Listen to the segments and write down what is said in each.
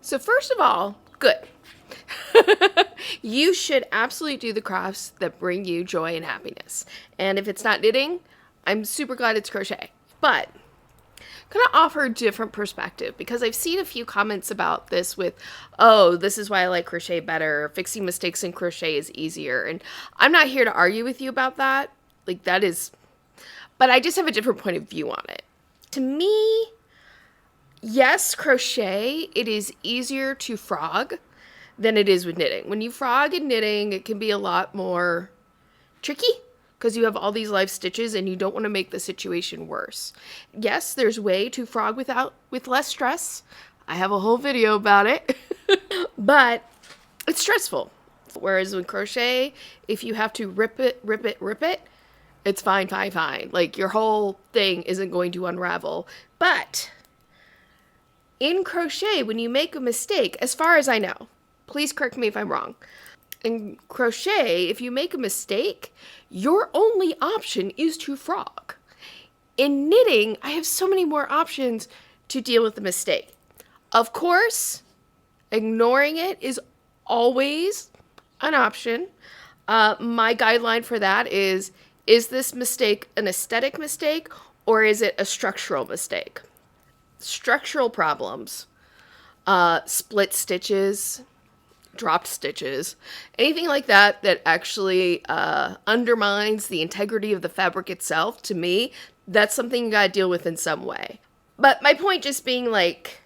So first of all, good. You should absolutely do the crafts that bring you joy and happiness. And if it's not knitting, I'm super glad it's crochet. But I'm going to offer a different perspective because I've seen a few comments about this with, oh, this is why I like crochet better. Fixing mistakes in crochet is easier. And I'm not here to argue with you about that. Like, that is, but I just have a different point of view on it. To me, yes, crochet, it is easier to frog than it is with knitting. When you frog in knitting, it can be a lot more tricky because you have all these live stitches and you don't want to make the situation worse. Yes, there's a way to frog with less stress. I have a whole video about it. But it's stressful. Whereas with crochet, if you have to rip it, it's fine. Like, your whole thing isn't going to unravel. But in crochet, when you make a mistake, as far as I know, please correct me if I'm wrong. In crochet, if you make a mistake, your only option is to frog. In knitting, I have so many more options to deal with the mistake. Of course, ignoring it is always an option. My guideline for that is this mistake an aesthetic mistake or is it a structural mistake? Structural problems, split stitches, dropped stitches, anything like that that actually undermines the integrity of the fabric itself, to me, that's something you gotta deal with in some way. But my point just being, like,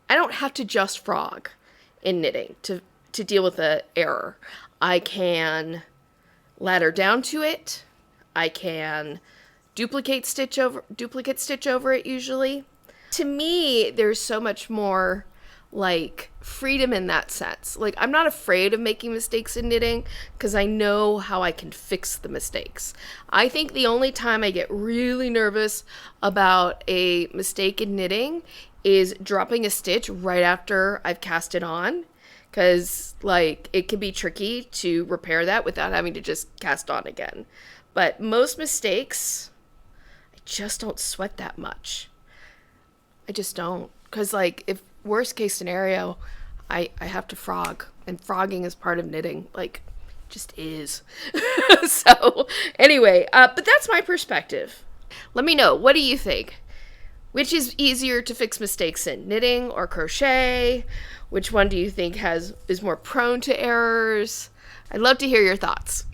I don't have to just frog in knitting to deal with an error. I can ladder down to it. I can duplicate stitch over it usually. To me, there's so much more like freedom in that sense. Like, I'm not afraid of making mistakes in knitting because I know how I can fix the mistakes. I think the only time I get really nervous about a mistake in knitting is dropping a stitch right after I've cast it on, because, like, it can be tricky to repair that without having to just cast on again. But most mistakes, I just don't sweat that much. I just don't. Because, like, if worst case scenario, I have to frog. And frogging is part of knitting. Like, just is. So, anyway, but that's my perspective. Let me know. What do you think? Which is easier to fix mistakes in, knitting or crochet? Which one do you think is more prone to errors? I'd love to hear your thoughts.